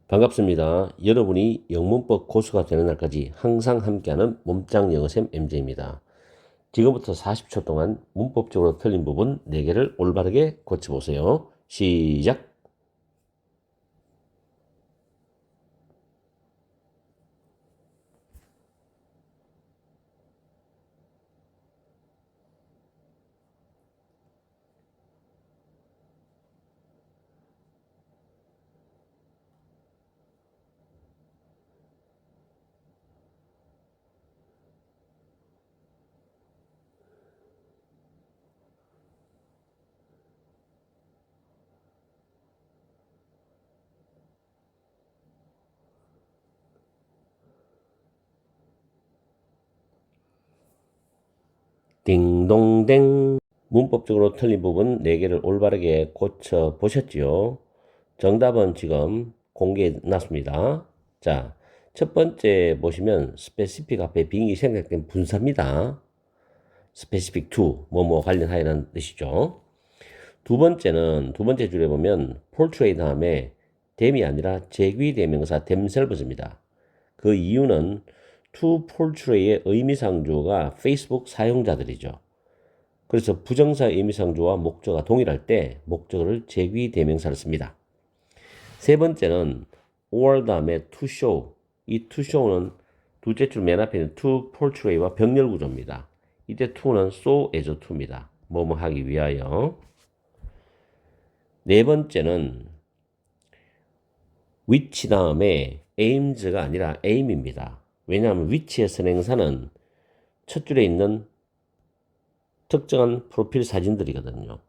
반갑습니다. 여러분이 영문법 고수가 되는 날까지 항상 함께하는 몸짱 영어쌤 MJ입니다. 지금부터 40초 동안 문법적으로 틀린 부분 4개를 올바르게 고쳐보세요. 시작! 딩동댕! 문법적으로 틀린 부분 4개를 올바르게 고쳐보셨지요? 정답은 지금 공개해 놨습니다. 자, 첫 번째 보시면 specific 앞에 빙이 생략된 분사입니다. specific to, 뭐뭐 관련하여라는 뜻이죠. 두 번째 줄에 보면 portray 다음에 them이 아니라 제귀대명사 themselves입니다. 그 이유는 to portray의 의미상주어가 페이스북 사용자들이죠. 그래서 부정사 의미상주어와 목적어가 동일할 때 목적어를 제귀대명사를 씁니다. 세 번째는 or 다음에 to show. 이 to show는 둘째 줄 맨 앞에 있는 to portray와 병렬 구조입니다. 이때 to는 so as to입니다. 뭐뭐 하기 위하여. 네 번째는 which 다음에 aims가 아니라 aim입니다. 왜냐하면 which의 선행사는 첫 줄에 있는 특정한 프로필 사진들이거든요.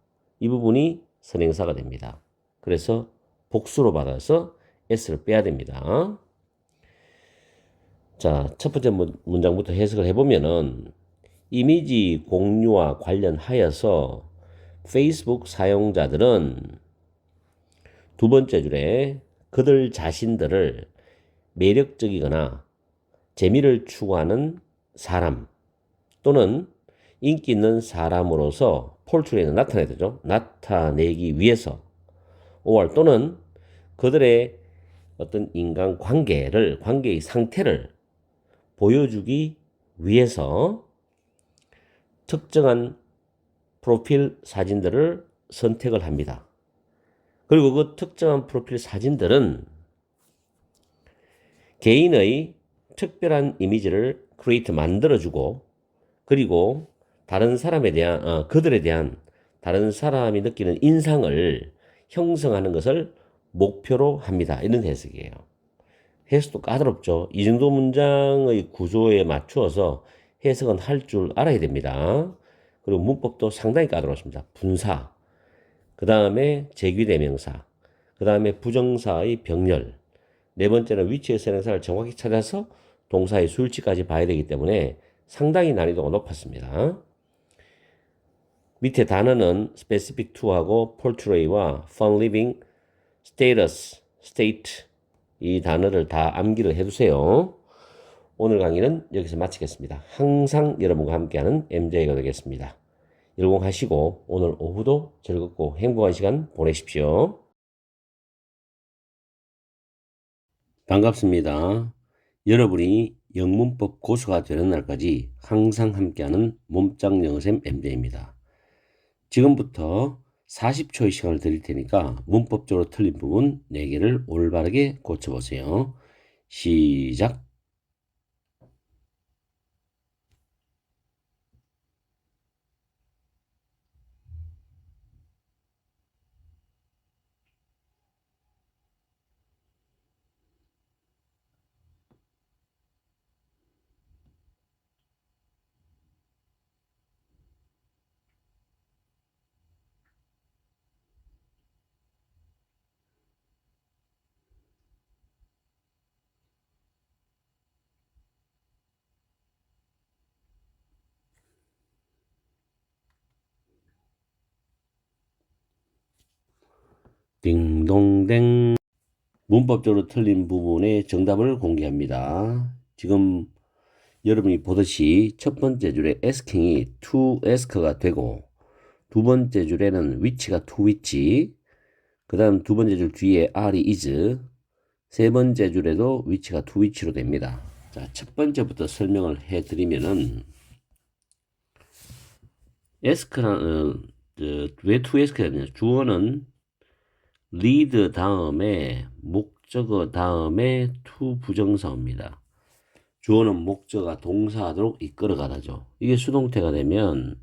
이 부분이 선행사가 됩니다. 그래서 복수로 받아서 s를 빼야 됩니다. 자, 첫 번째 문장부터 해석을 해보면은 이미지 공유와 관련하여서 페이스북 사용자들은 두 번째 줄에 그들 자신들을 매력적이거나 재미를 추구하는 사람 또는 인기 있는 사람으로서 폴트레이는 나타내야 되죠. 나타내기 위해서 or 또는 그들의 어떤 인간 관계의 상태를 보여주기 위해서 특정한 프로필 사진들을 선택을 합니다. 그리고 그 특정한 프로필 사진들은 개인의 특별한 이미지를 만들어주고 그리고 다른 사람에 대한 그들에 대한 다른 사람이 느끼는 인상을 형성하는 것을 목표로 합니다. 이런 해석이에요. 해석도 까다롭죠. 이 정도 문장의 구조에 맞추어서 해석은 할 줄 알아야 됩니다. 그리고 문법도 상당히 까다롭습니다. 분사, 그 다음에 제귀대명사, 그 다음에 부정사의 병렬, 네 번째는 위치의 선행사를 정확히 찾아서 동사의 수일치까지 봐야 되기 때문에 상당히 난이도가 높았습니다. 밑에 단어는 specific to하고 portray와 fun living, status, state 이 단어를 다 암기를 해두세요. 오늘 강의는 여기서 마치겠습니다. 항상 여러분과 함께하는 MJ가 되겠습니다. 열공하시고 오늘 오후도 즐겁고 행복한 시간 보내십시오. 반갑습니다. 여러분이 영문법 고수가 되는 날까지 항상 함께하는 몸짱 영어쌤 MJ입니다. 지금부터 40초의 시간을 드릴 테니까 문법적으로 틀린 부분 4개를 올바르게 고쳐보세요. 시작! 딩동댕. 문법적으로 틀린 부분의 정답을 공개합니다. 지금 여러분이 보듯이 첫 번째 줄에 asking to ask가 되고 두 번째 줄에는 which가 to which, 그 다음 두 번째 줄 뒤에 are이 is, 세 번째 줄에도 위치가 to 위치로 됩니다. 자, 첫 번째부터 설명을 해드리면은 ask라는 왜 to ask가 되냐? 주어는 lead 다음에 목적어 다음에 to 부정사입니다. 주어는 목적어가 동사하도록 이끌어가다죠. 이게 수동태가 되면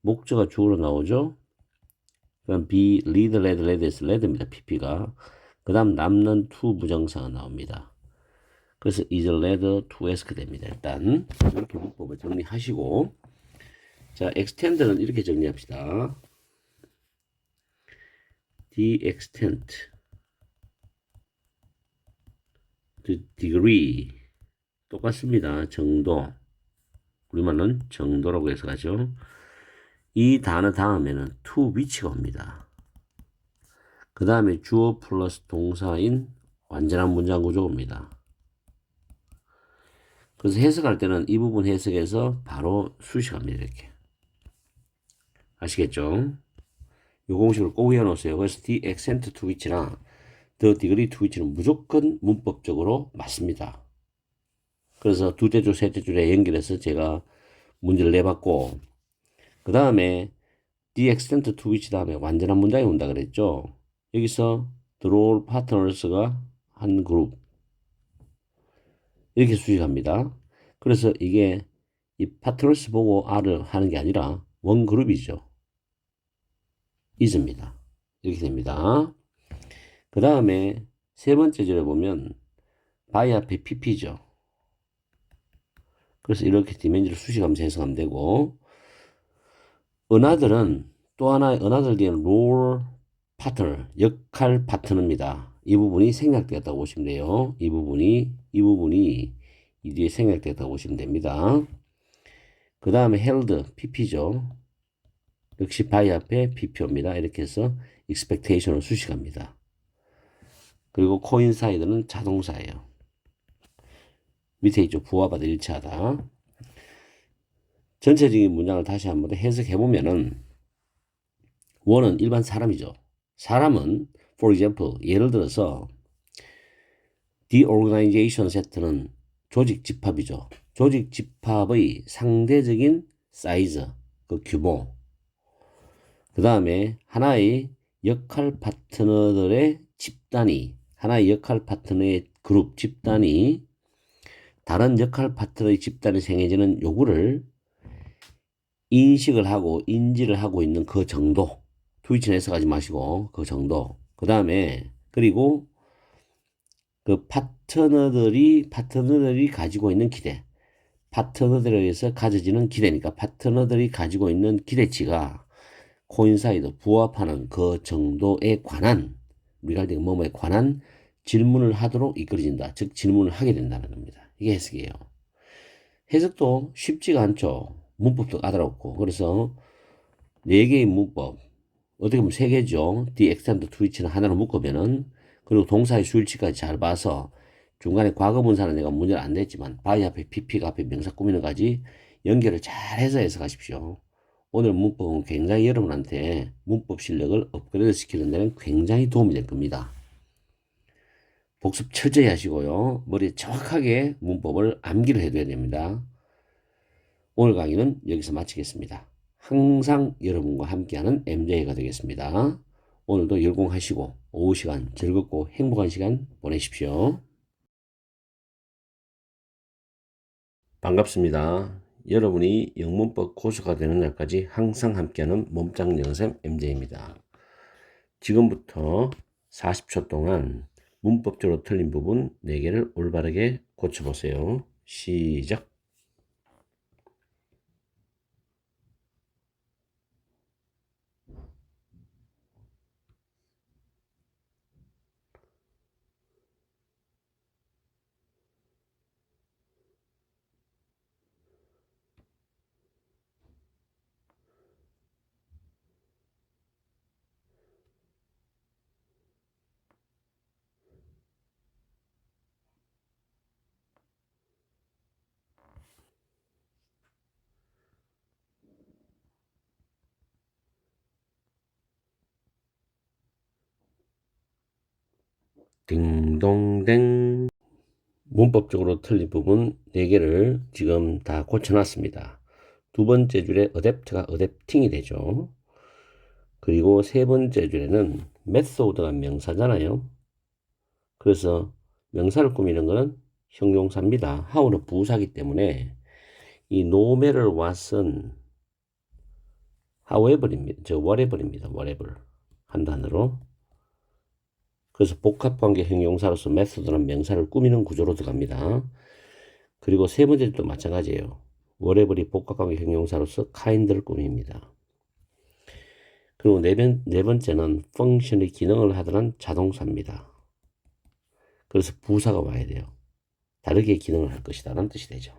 목적어가 주어로 나오죠. 그럼 be lead, led, led에서 led입니다. pp가. 그 다음 남는 to 부정사가 나옵니다. 그래서 is led to ask 됩니다. 일단 이렇게 문법을 정리하시고, 자, extend는 이렇게 정리합시다. the extent, the degree 똑같습니다. 정도, 우리말로는 정도라고 해서 가죠. 이 단어 다음에는 to 위치가 옵니다. 그 다음에 주어 플러스 동사인 완전한 문장 구조입니다. 그래서 해석할 때는 이 부분 해석해서 바로 수식합니다. 이렇게. 아시겠죠? 이 공식을 꼭 외워놓으세요. 그래서 the extent to which나 the degree to which는 무조건 문법적으로 맞습니다. 그래서 두째 줄, 셋째 줄에 연결해서 제가 문제를 내봤고, 그 다음에 the extent to which 다음에 완전한 문장이 온다 그랬죠. 여기서 the role partners가 한 그룹 이렇게 수식합니다. 그래서 이게 이 partners 보고 R을 하는 게 아니라 원 그룹이죠. is입니다. 이렇게 됩니다. 그 다음에 세 번째 줄에 보면 by 앞에 pp죠. 그래서 이렇게 디멘지를 수식하면서 해석하면 되고, another은 또 하나의 another 뒤에는 role partner, 역할 파트너입니다. 이 부분이 생략되었다고 보시면 돼요. 이 부분이 이 뒤에 생략되었다고 보시면 됩니다. 그 다음에 held, pp죠. 역시 by 앞에 pp입니다. 이렇게 해서 expectation을 수식합니다. 그리고 coincide는 자동사예요. 밑에 있죠. 부와 받아 일치하다. 전체적인 문장을 다시 한번 해석해 보면은 원은 일반 사람이죠. 사람은 for example 예를 들어서 the organization set는 조직 집합이죠. 조직 집합의 상대적인 사이즈, 그 규모. 그 다음에 하나의 역할 파트너들의 집단이, 하나의 역할 파트너의 그룹 집단이 다른 역할 파트너의 집단이 생겨지는 요구를 인식을 하고 인지를 하고 있는 그 정도. 트위치는 해석하지 마시고 그 정도. 그 다음에 그리고 그 파트너들이 가지고 있는 기대. 파트너들에 의해서 가져지는 기대니까 파트너들이 가지고 있는 기대치가 코인사이드 부합하는 그 정도에 관한 우리가 할 때 뭐뭐에 관한 질문을 하도록 이끌어진다. 즉 질문을 하게 된다는 겁니다. 이게 해석이에요. 해석도 쉽지가 않죠. 문법도 까다롭고. 그래서 4개의 문법, 어떻게 보면 3개죠. the extend to which는 하나로 묶으면은, 그리고 동사의 수일치까지 잘 봐서 중간에 과거분사는 내가 문제를 안 냈지만 by 앞에 pp가 앞에 명사 꾸미는 까지 연결을 잘 해서 해석하십시오. 오늘 문법은 굉장히 여러분한테 문법 실력을 업그레이드 시키는 데는 굉장히 도움이 될 겁니다. 복습 철저히 하시고요. 머리에 정확하게 문법을 암기를 해둬야 됩니다. 오늘 강의는 여기서 마치겠습니다. 항상 여러분과 함께하는 MJ가 되겠습니다. 오늘도 열공하시고 오후 시간 즐겁고 행복한 시간 보내십시오. 반갑습니다. 여러분이 영문법 고수가 되는 날까지 항상 함께하는 몸짱 영쌤 MJ입니다. 지금부터 40초 동안 문법적으로 틀린 부분 4개를 올바르게 고쳐보세요. 시작. 딩동댕. 문법적으로 틀린 부분 4개를 지금 다 고쳐놨습니다. 두 번째 줄에 어댑트가 어댑팅이 되죠. 그리고 세 번째 줄에는 method가 명사잖아요. 그래서 명사를 꾸미는 것은 형용사입니다. how는 부사기 때문에 이 no matter what은 however입니다. whatever입니다. whatever 한 단어로. 그래서 복합관계 형용사로서 method는 명사를 꾸미는 구조로 들어갑니다. 그리고 세 번째도 마찬가지예요. whatever이 복합관계 형용사로서 kind를 꾸밉니다. 그리고 네 번째는 function의 기능을 하더란 자동사입니다. 그래서 부사가 와야 돼요. 다르게 기능을 할 것이다 라는 뜻이 되죠.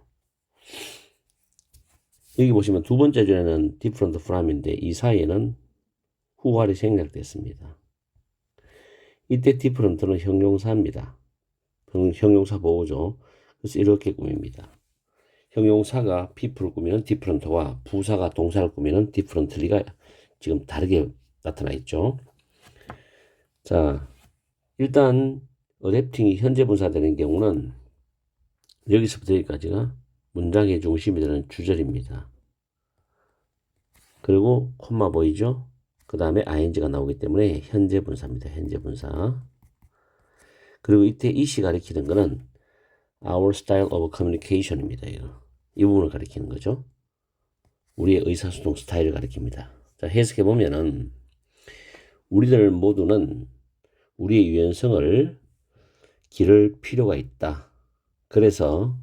여기 보시면 두 번째 줄에는 different from인데 이 사이에는 who아래 생략됐습니다. 이때 different는 형용사입니다. 형용사 보호죠. 그래서 이렇게 꾸밉니다. 형용사가 people을 꾸미는 different와 부사가 동사를 꾸미는 differently가 지금 다르게 나타나 있죠. 자, 일단 어댑팅이 현재 분사 되는 경우는 여기서부터 여기까지가 문장의 중심이 되는 주절입니다. 그리고 콤마 보이죠? 그 다음에 ing가 나오기 때문에 현재 분사입니다. 현재 분사. 그리고 이때 이시 가리키는 거는 our style of communication입니다. 이 부분을 가리키는 거죠. 우리의 의사소통 스타일을 가리킵니다. 자, 해석해 보면은 우리들 모두는 우리의 유연성을 기를 필요가 있다. 그래서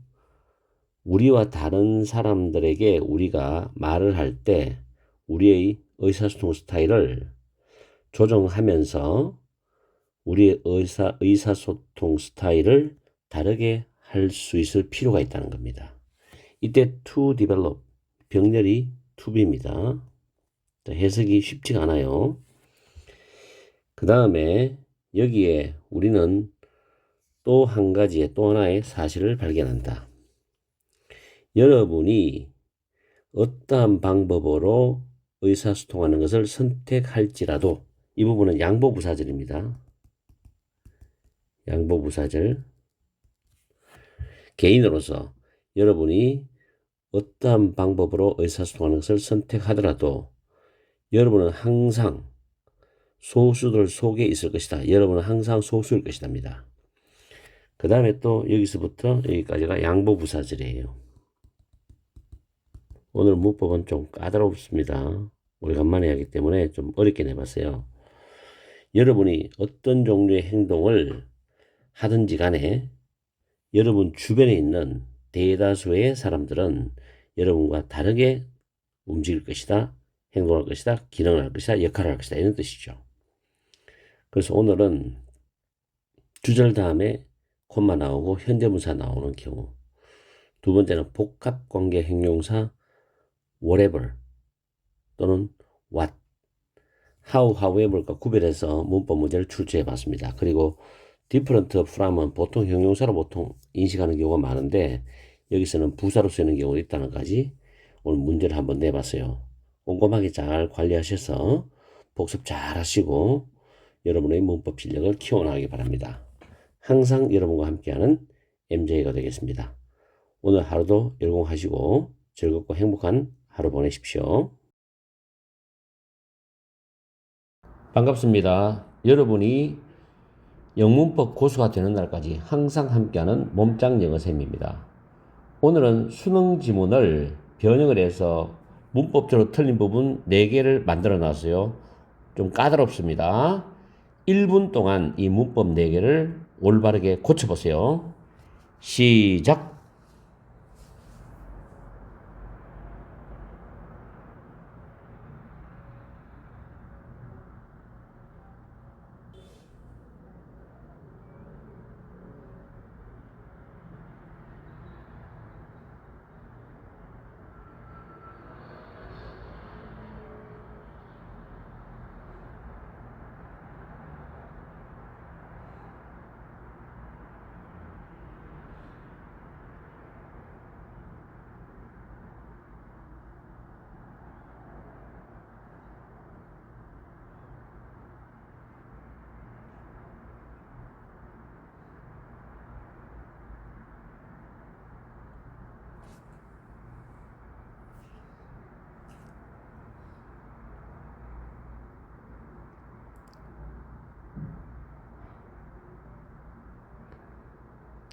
우리와 다른 사람들에게 우리가 말을 할 때 우리의 의사소통 스타일을 조정하면서 우리의 의사소통 스타일을 다르게 할 수 있을 필요가 있다는 겁니다. 이때 to develop, 병렬이 to be입니다. 해석이 쉽지가 않아요. 그 다음에 여기에 우리는 또 한 가지의 또 하나의 사실을 발견한다. 여러분이 어떠한 방법으로 의사소통하는 것을 선택할지라도 이 부분은 양보부사절입니다. 양보부사절. 개인으로서 여러분이 어떠한 방법으로 의사소통하는 것을 선택하더라도 여러분은 항상 소수들 속에 있을 것이다. 여러분은 항상 소수일 것이답니다. 그 다음에 또 여기서부터 여기까지가 양보부사절이에요. 오늘 문법은 좀 까다롭습니다. 오래간만에 하기 때문에 좀 어렵게 내봤어요. 여러분이 어떤 종류의 행동을 하든지 간에 여러분 주변에 있는 대다수의 사람들은 여러분과 다르게 움직일 것이다, 행동할 것이다, 기능을 할 것이다, 역할을 할 것이다 이런 뜻이죠. 그래서 오늘은 주절 다음에 콤마 나오고 현재분사 나오는 경우, 두 번째는 복합관계 형용사 whatever 또는 what, how, however과 구별해서 문법 문제를 출제해 봤습니다. 그리고 different from은 보통 형용사로 보통 인식하는 경우가 많은데 여기서는 부사로 쓰이는 경우가 있다는 까지 오늘 문제를 한번 내봤어요. 꼼꼼하게 잘 관리하셔서 복습 잘 하시고 여러분의 문법 실력을 키워나가기 바랍니다. 항상 여러분과 함께하는 MJ가 되겠습니다. 오늘 하루도 열공하시고 즐겁고 행복한 하루 보내십시오. 반갑습니다. 여러분이 영문법 고수가 되는 날까지 항상 함께하는 몸짱 영어쌤입니다. 오늘은 수능 지문을 변형을 해서 문법적으로 틀린 부분 4개를 만들어 놨어요. 좀 까다롭습니다. 1분 동안 이 문법 4개를 올바르게 고쳐보세요. 시작!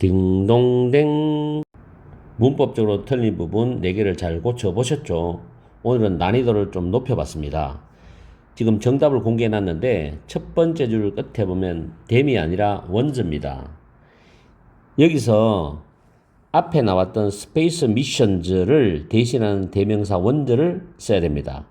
딩동댕. 문법적으로 틀린 부분 4개를 잘 고쳐보셨죠? 오늘은 난이도를 좀 높여봤습니다. 지금 정답을 공개해놨는데 첫 번째 줄 끝에 보면 댐이 아니라 원즈입니다. 여기서 앞에 나왔던 스페이스 미션즈를 대신하는 대명사 원즈를 써야 됩니다.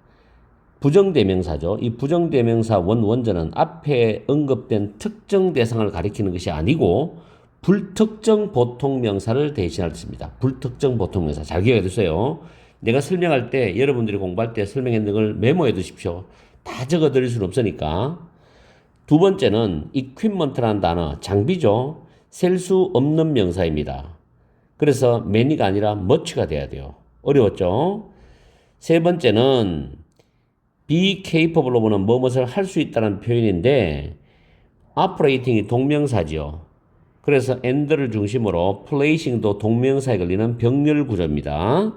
부정대명사죠. 이 부정대명사 원저는 앞에 언급된 특정 대상을 가리키는 것이 아니고 불특정 보통명사를 대신할 뜻입니다. 불특정 보통명사. 잘 기억해 두세요. 내가 설명할 때 여러분들이 공부할 때 설명했는 걸 메모해 두십시오. 다 적어 드릴 수는 없으니까. 두 번째는 equipment라는 단어, 장비죠. 셀 수 없는 명사입니다. 그래서 many가 아니라 much가 돼야 돼요. 어려웠죠? 세 번째는 be capable of는 무엇을 할 수 있다는 표현인데 operating이 동명사지요. 그래서 and를 중심으로 placing도 동명사에 걸리는 병렬 구조입니다.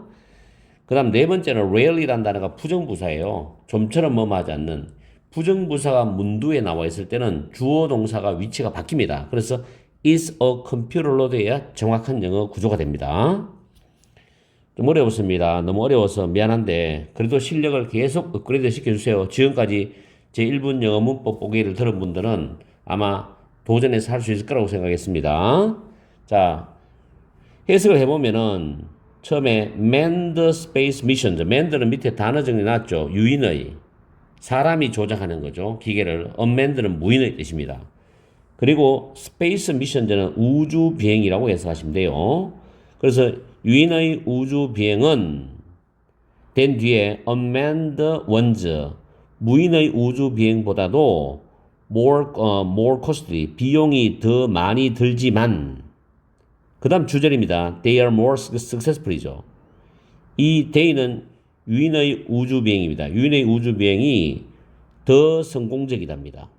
그 다음 네 번째는 rarely라는 단어가 부정부사예요. 좀처럼 뭐뭐하지 않는. 부정부사가 문두에 나와 있을 때는 주어 동사가 위치가 바뀝니다. 그래서 is a computer로 돼야 정확한 영어 구조가 됩니다. 좀 어려웠습니다. 너무 어려워서 미안한데 그래도 실력을 계속 업그레이드 시켜주세요. 지금까지 제 1분 영어 문법 보기를 들은 분들은 아마 도전해서 할 수 있을 거라고 생각했습니다. 자, 해석을 해보면은 처음에 manned space missions, manned는 밑에 단어 정리 났죠. 유인의, 사람이 조작하는 거죠. 기계를. unmanned는 무인의 뜻입니다. 그리고 스페이스 미션즈는 우주 비행이라고 해석하시면 돼요. 그래서 유인의 우주 비행은 된 뒤에 unmanned ones, 무인의 우주 비행보다도 more costly, 비용이 더 많이 들지만, 그 다음 주절입니다. They are more successful이죠. 이 they는 유인의 우주 비행입니다. 유인의 우주 비행이 더 성공적이답니다.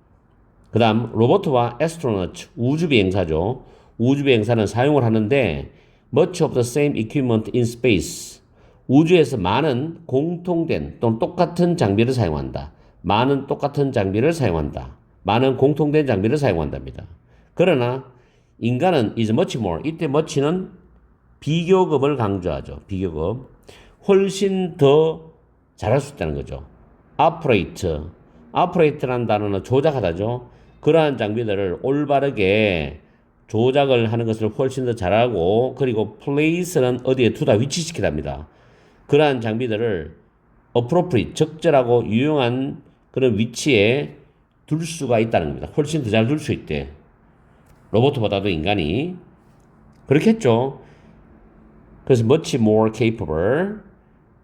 그 다음 로버트와 astronaut, 우주 비행사죠. 우주 비행사는 사용을 하는데 much of the same equipment in space, 우주에서 많은 공통된 또는 똑같은 장비를 사용한다. 많은 똑같은 장비를 사용한다. 많은 공통된 장비를 사용한답니다. 그러나 인간은 is much more, 이때 much는 비교급을 강조하죠. 비교급. 훨씬 더 잘할 수 있다는 거죠. operate라는 단어는 조작하다죠. 그러한 장비들을 올바르게 조작을 하는 것을 훨씬 더 잘하고, 그리고 place는 어디에 두다, 위치시키답니다. 그러한 장비들을 appropriate, 적절하고 유용한 그런 위치에 둘 수가 있다는 겁니다. 훨씬 더 잘 둘 수 있대. 로봇보다도 인간이. 그렇겠죠. 그래서 much more capable.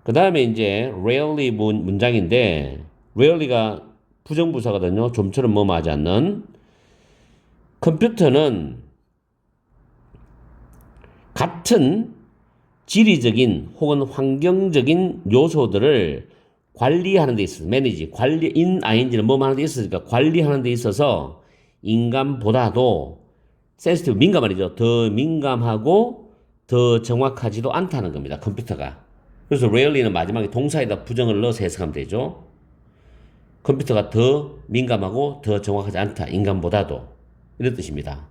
그 다음에 이제 rarely 문장인데, rarely가 부정부사거든요. 좀처럼 뭐뭐하지 않는. 컴퓨터는 같은 지리적인 혹은 환경적인 요소들을 관리하는 데 있어서, 매니지, 관리, ing는 뭐뭐 하는 데 있으니까 관리하는 데 있어서 인간보다도 센시티브, 민감하죠. 더 민감하고 더 정확하지도 않다는 겁니다. 컴퓨터가. 그래서 rarely는 마지막에 동사에다 부정을 넣어서 해석하면 되죠. 컴퓨터가 더 민감하고 더 정확하지 않다. 인간보다도. 이런 뜻입니다.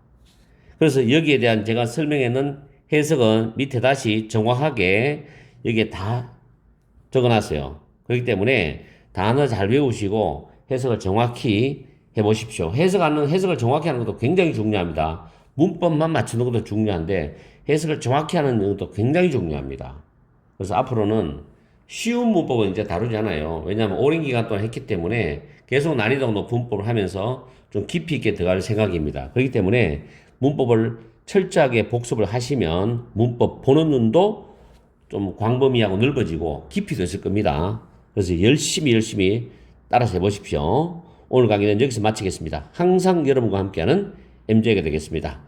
그래서 여기에 대한 제가 설명했는 해석은 밑에 다시 정확하게 여기에 다 적어놨어요. 그렇기 때문에 단어 잘 외우시고 해석을 정확히 해보십시오. 해석을 정확히 하는 것도 굉장히 중요합니다. 문법만 맞추는 것도 중요한데 해석을 정확히 하는 것도 굉장히 중요합니다. 그래서 앞으로는 쉬운 문법은 이제 다루지 않아요. 왜냐하면 오랜 기간 동안 했기 때문에 계속 난이도가 높은 문법을 하면서 좀 깊이 있게 들어갈 생각입니다. 그렇기 때문에 문법을 철저하게 복습을 하시면 문법 보는 눈도 좀 광범위하고 넓어지고 깊이도 있을 겁니다. 그래서 열심히 따라서 해보십시오. 오늘 강의는 여기서 마치겠습니다. 항상 여러분과 함께하는 MJ가 되겠습니다.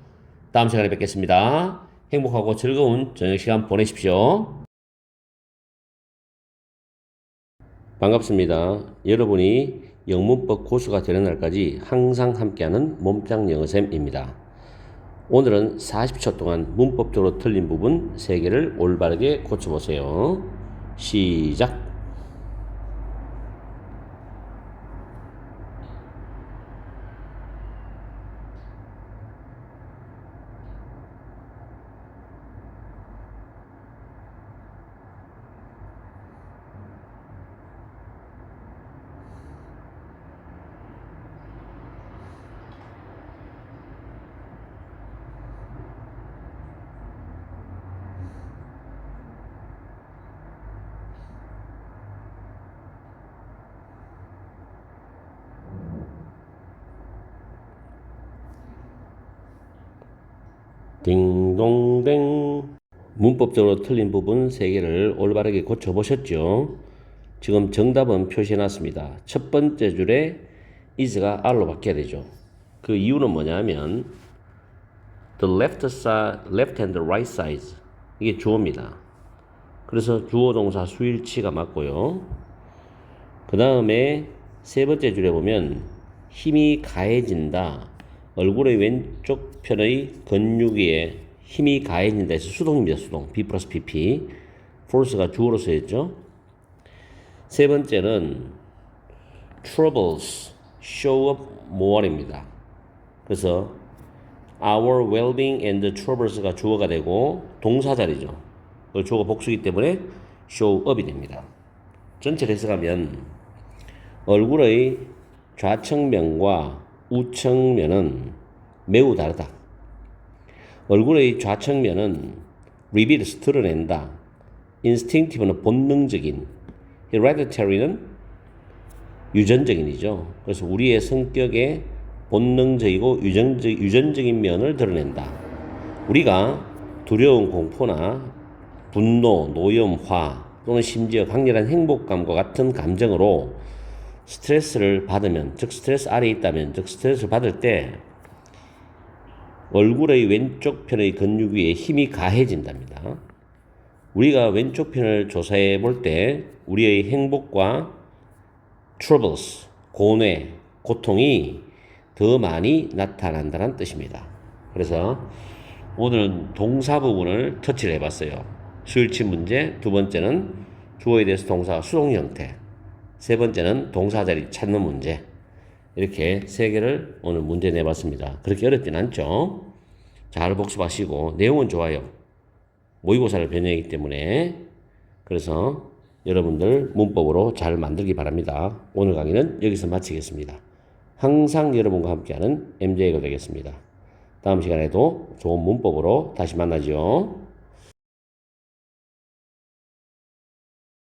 다음 시간에 뵙겠습니다. 행복하고 즐거운 저녁 시간 보내십시오. 반갑습니다. 여러분이 영문법 고수가 되는 날까지 항상 함께하는 몸짱 영어쌤입니다. 오늘은 40초 동안 문법적으로 틀린 부분 3개를 올바르게 고쳐보세요. 시작. 딩동댕. 문법적으로 틀린 부분 3개를 올바르게 고쳐보셨죠? 지금 정답은 표시해놨습니다. 첫 번째 줄에 is가 are로 바뀌어야 되죠. 그 이유는 뭐냐면 the left side, left and right sides 이게 주어입니다. 그래서 주어 동사 수일치가 맞고요. 그 다음에 세 번째 줄에 보면 힘이 가해진다. 얼굴의 왼쪽 편의 근육 위에 힘이 가해진다 해서 수동입니다. 수동. B 플러스 PP. force가 주어로 쓰였죠. 세 번째는 troubles show up more입니다. 그래서 our well-being and troubles가 주어가 되고 동사 자리죠. 주어가 복수이기 때문에 show up이 됩니다. 전체를 해석하면 얼굴의 좌측면과 우측면은 매우 다르다. 얼굴의 좌측면은 reveals 드러낸다. instinctive는 본능적인, hereditary는 유전적인이죠. 그래서 우리의 성격의 본능적이고 유전적인 면을 드러낸다. 우리가 두려움, 공포나 분노, 노염, 화 또는 심지어 강렬한 행복감과 같은 감정으로 스트레스를 받으면, 즉 스트레스 아래에 있다면, 즉 스트레스를 받을 때 얼굴의 왼쪽 편의 근육 위에 힘이 가해진답니다. 우리가 왼쪽 편을 조사해 볼 때 우리의 행복과 troubles, 고뇌, 고통이 더 많이 나타난다는 뜻입니다. 그래서 오늘은 동사 부분을 터치를 해봤어요. 수일치 문제, 두 번째는 주어에 대해서 동사 수동 형태, 세 번째는 동사 자리 찾는 문제. 이렇게 3개를 오늘 문제 내봤습니다. 그렇게 어렵진 않죠? 잘 복습하시고 내용은 좋아요. 모의고사를 변형하기 때문에. 그래서 여러분들 문법으로 잘 만들기 바랍니다. 오늘 강의는 여기서 마치겠습니다. 항상 여러분과 함께하는 MJ가 되겠습니다. 다음 시간에도 좋은 문법으로 다시 만나죠.